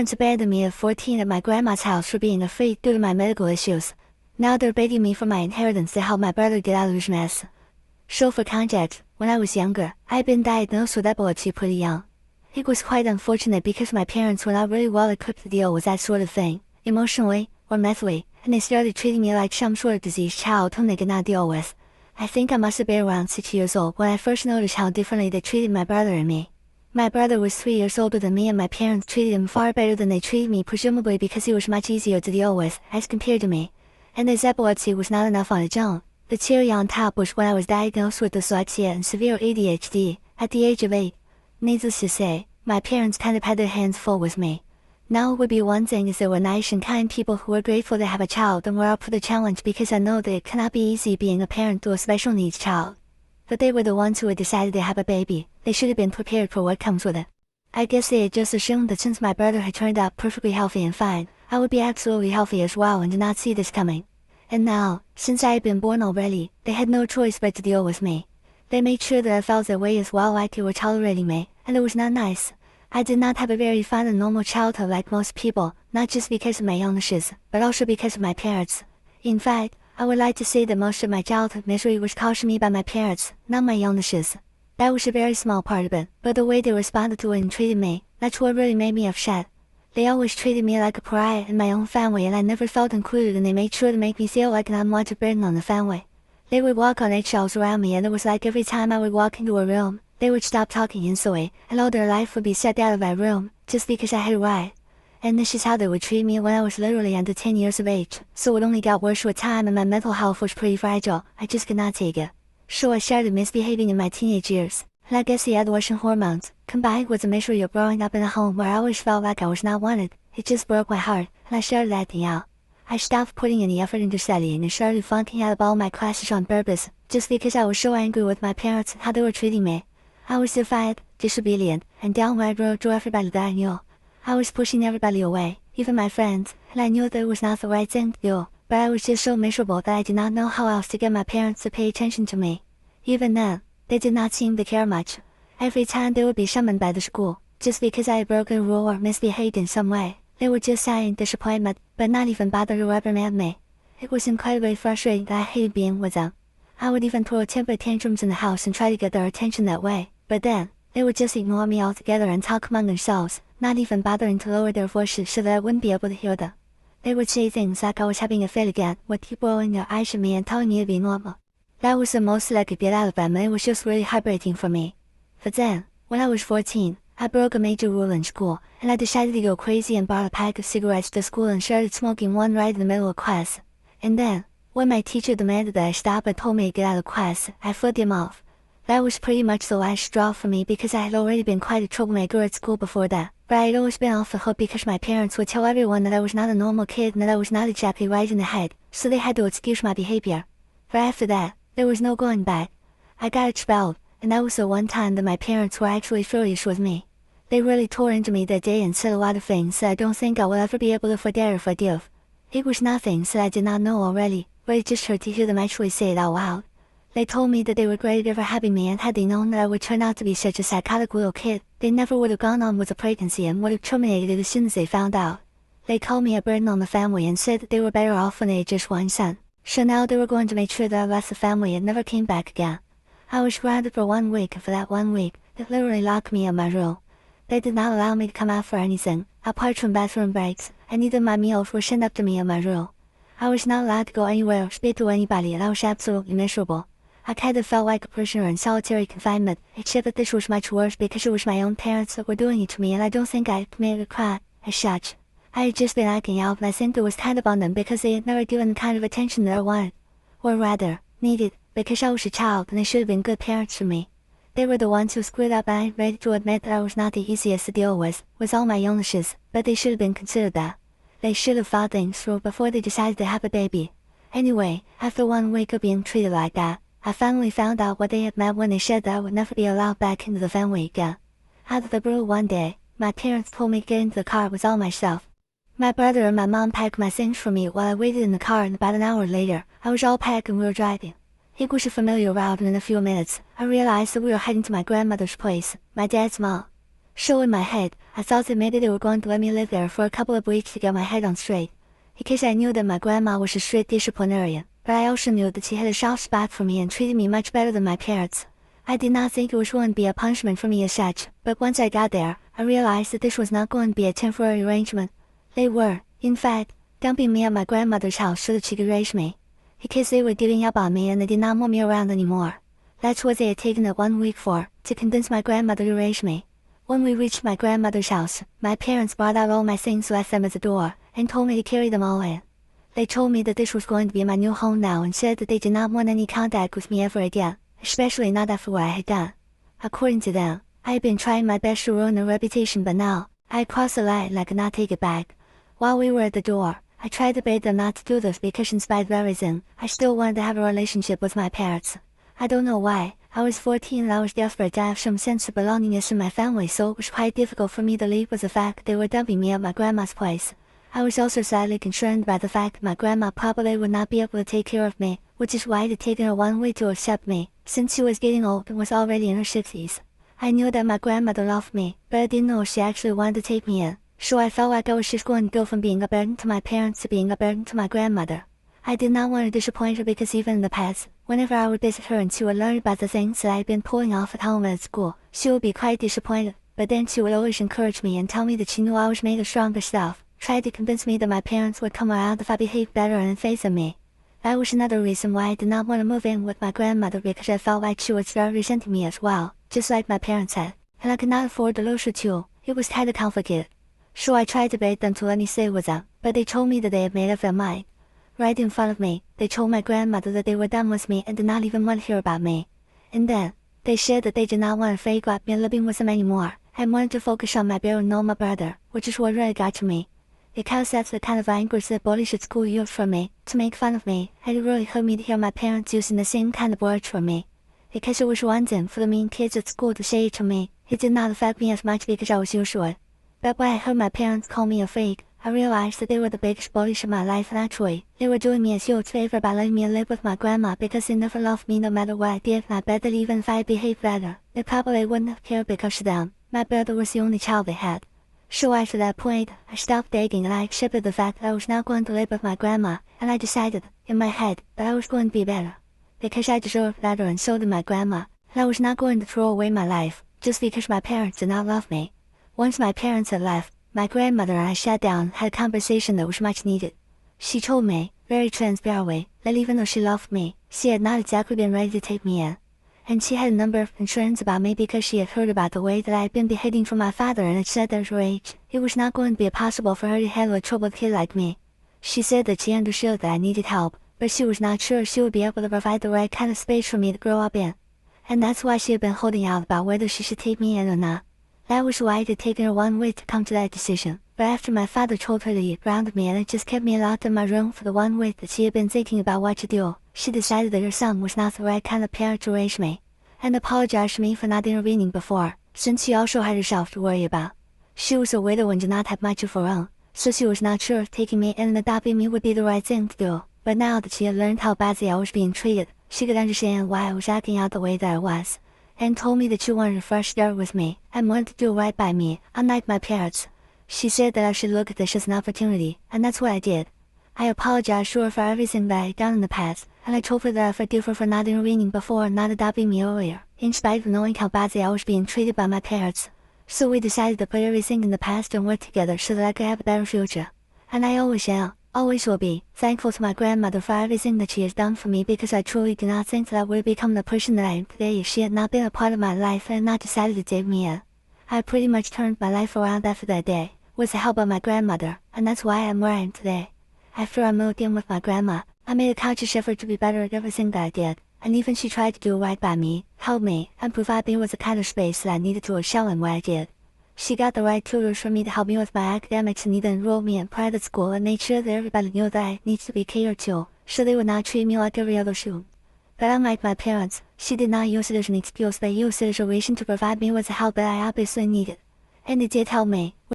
parents abandoned me at 14 at my grandma's house for being afraid due to my medical issues. Now they're begging me for my inheritance to help my brother get out of his mess. So for context, when I was younger, I had been diagnosed with epilepsy pretty young. It was quite unfortunate because my parents were not really well equipped to deal with that sort of thing, emotionally or mentally, and they started treating me like some sort of diseased child whom they could not deal with. I think I must have been around 6 years old when I first noticed how differently they treated my brother and me. My brother was 3 years older than me and my parents treated him far better than they treated me, presumably because he was much easier to deal with as compared to me. And his epilepsy was not enough on its own. The cherry on top was when I was diagnosed with dyslexia and severe ADHD at the age of 8. Needless to say, my parents kind of had their hands full with me. Now it would be one thing if they were nice and kind people who were grateful to have a child and were up for the challenge, because I know that it cannot be easy being a parent to a special needs child. But they were the ones who had decided to have a baby. They should have been prepared for what comes with it. I guess they had just assumed that since my brother had turned out perfectly healthy and fine, I would be absolutely healthy as well and did not see this coming. And now, since I had been born already, they had no choice but to deal with me. They made sure that I felt their way as well, like they were tolerating me, and it was not nice. I did not have a very fun and normal childhood like most people, not just because of my illnesses, but also because of my parents. In fact, I would like to say that most of my childhood misery was caused me by my parents, not my illnesses. That was a very small part of it, but the way they responded to it and treated me, that's what really made me upset. They always treated me like a pariah in my own family, and I never felt included, and they made sure to make me feel like an unwanted burden on the family. They would walk on eggshells around me, and it was like every time I would walk into a room, they would stop talking instantly, and all their life would be shut out of my room, just because I had arrived. And this is how they would treat me when I was literally under 10 years of age, so it only got worse with time and my mental health was pretty fragile. I just could not take it. So I started misbehaving in my teenage years, and I guess the adolescent hormones, combined with the misery of growing up in a home where I always felt like I was not wanted, it just broke my heart, and I started acting out. I stopped putting any effort into studying and started flunking out of all my classes on purpose, just because I was so angry with my parents and how they were treating me. I was defiant, disobedient, and downright rude to everybody that I knew. I was pushing everybody away, even my friends, and I knew that it was not the right thing to do, but I was just so miserable that I did not know how else to get my parents to pay attention to me. Even then, they did not seem to care much. Every time they would be summoned by the school, just because I had broken a rule or misbehaved in some way, they would just sigh in disappointment, but not even bother to reprimand me. It was incredibly frustrating that I hated being with them. I would even throw temper tantrums in the house and try to get their attention that way. But then, they would just ignore me altogether and talk among themselves, not even bothering to lower their voices so that I wouldn't be able to hear them. They would say things like I was having a fit again, with people rolling their eyes at me and telling me to be normal. That was the most that I could get out of them, and it was just really heartbreaking for me. But then, when I was 14, I broke a major rule in school, and I decided to go crazy and bought a pack of cigarettes to school and started smoking one right in the middle of class. And then, when my teacher demanded that I stop and told me to get out of class, I flipped him off. That was pretty much the last straw for me because I had already been quite a troublemaker at school before that, but I had always been off the hook because my parents would tell everyone that I was not a normal kid and that I was not exactly right in the head, so they had to excuse my behavior. But after that, there was no going back. I got expelled, and that was the one time that my parents were actually furious with me. They really tore into me that day and said a lot of things that I don't think I will ever be able to forget or forgive. It was not things that I did not know already, but it just hurt to hear them actually say it out loud. They told me that they regretted ever having me, and had they known that I would turn out to be such a psychotic little kid, they never would have gone on with the pregnancy and would have terminated it as soon as they found out. They called me a burden on the family and said that they were better off when they had just one son. So now they were going to make sure that I left the family and never came back again. I was grounded for 1 week, and for that 1 week, they literally locked me in my room. They did not allow me to come out for anything, apart from bathroom breaks, and even my meals were sent up to me in my room. I was not allowed to go anywhere or speak to anybody, and I was absolutely miserable. I kind of felt like a prisoner in solitary confinement, except that this was much worse because it was my own parents that were doing it to me, and I don't think I had committed a crime, as such. I had just been acting out, and I think it was kind of on them because they had never given the kind of attention that I wanted. Or rather, needed, because I was a child and they should have been good parents for me. They were the ones who screwed up, and I ain't ready to admit that I was not the easiest to deal with all my illnesses, but they should have been considered that. They should have thought things through before they decided to have a baby. Anyway, after 1 week of being treated like that, I finally found out what they had meant when they said that I would never be allowed back into the family again. Out of the blue one day, my parents told me to get into the car with all my stuff. My brother and my mom packed my things for me while I waited in the car, and about an hour later, I was all packed and we were driving. It was a familiar route, and in a few minutes, I realized that we were heading to my grandmother's place, my dad's mom. So in my head, I thought that maybe they were going to let me live there for a couple of weeks to get my head on straight. In case I knew that my grandma was a strict disciplinarian, but I also knew that she had a soft spot for me and treated me much better than my parents. I did not think it was going to be a punishment for me as such, but once I got there, I realized that this was not going to be a temporary arrangement. They were, in fact, dumping me at my grandmother's house so that she could raise me. In case they were giving up on me and they did not want me around anymore. That's what they had taken that 1 week for, to convince my grandmother to raise me. When we reached my grandmother's house, my parents brought out all my things, left them at the door, and told me to carry them all in. They told me that this was going to be my new home now and said that they did not want any contact with me ever again, especially not after what I had done. According to them, I had been trying my best to ruin their reputation, but now, I had crossed the line and I could not take it back. While we were at the door, I tried to beg them not to do this because in spite of everything, I still wanted to have a relationship with my parents. I don't know why. I was 14 and I was desperate to have some sense of belongingness in my family, so it was quite difficult for me to leave with the fact that they were dumping me at my grandma's place. I was also sadly concerned by the fact that my grandma probably would not be able to take care of me, which is why it had taken her 1 week to accept me, since she was getting old and was already in her 60s. I knew that my grandmother loved me, but I didn't know if she actually wanted to take me in, so I felt like I was just going to go from being a burden to my parents to being a burden to my grandmother. I did not want to disappoint her because even in the past, whenever I would visit her and she would learn about the things that I had been pulling off at home and at school, she would be quite disappointed, but then she would always encourage me and tell me that she knew I was made of stronger stuff, tried to convince me that my parents would come around if I behaved better and in face of me. That was another reason why I did not want to move in with my grandmother, because I felt like she would start resenting me as well, just like my parents had, and I could not afford to lose her too. It was kinda complicated. So I tried to beg them to let me stay with them, but they told me that they had made up their mind. Right in front of me, they told my grandmother that they were done with me and did not even want to hear about me. And then, they said that they did not want to fake up me living with them anymore, and wanted to focus on my paranormal brother, which is what really got to me. Because that's the kind of language that bullies at school used for me, to make fun of me, and it really hurt me to hear my parents using the same kind of words for me. Because it was one thing for the mean kids at school to say it to me, it did not affect me as much because I was used to it. But when I heard my parents call me a freak, I realized that they were the biggest bullies in my life, and actually, they were doing me a huge favor by letting me live with my grandma because they never loved me no matter what I did, and I bet that even if I behaved better, they probably wouldn't have cared because to them, my brother was the only child they had. So after that point, I stopped begging and I accepted the fact that I was not going to live with my grandma, and I decided, in my head, that I was going to be better. Because I deserved better and so did my grandma, and I was not going to throw away my life, just because my parents did not love me. Once my parents had left, my grandmother and I sat down and had a conversation that was much needed. She told me, very transparently, that even though she loved me, she had not exactly been ready to take me in. And she had a number of concerns about me because she had heard about the way that I had been behaving for my father and had said that at her age, it was not going to be possible for her to handle a troubled kid like me. She said that she understood that I needed help, but she was not sure she would be able to provide the right kind of space for me to grow up in. And that's why she had been holding out about whether she should take me in or not. That was why it had taken her 1 week to come to that decision, but after my father told her that he had grounded me and it just kept me locked in my room for the 1 week that she had been thinking about what to do, she decided that her son was not the right kind of parent to raise me, and apologized to me for not intervening before, since she also had herself to worry about. She was a widow and did not have much of her own, so she was not sure if taking me in and adopting me would be the right thing to do, but now that she had learned how badly I was being treated, she could understand why I was acting out the way that I was, and told me that she wanted a fresh start with me, and wanted to do right by me, unlike my parents. She said that I should look at this as an opportunity, and that's what I did. I apologized to her for everything that I had done in the past, and I told her that I forgive her for not intervening before and not adopting me earlier, in spite of knowing how badly I was being treated by my parents. So we decided to put everything in the past and work together so that I could have a better future. And I always am, always will be, thankful to my grandmother for everything that she has done for me, because I truly do not think that I would have become the person that I am today if she had not been a part of my life and not decided to take me in. I pretty much turned my life around after that day, with the help of my grandmother, and that's why I'm where I am today. After I moved in with my grandma, I made a conscious effort to be better at everything that I did, and even she tried to do right by me, help me, and provide me with the kind of space that I needed to excel in what I did. She got the right tutors for me to help me with my academics and even enrolled me in private school and made sure that everybody knew that I needed to be catered to, so they would not treat me like every other student. But unlike my parents, she did not use it as an excuse, but used it as a reason to provide me with the help that I obviously needed. And it did help me.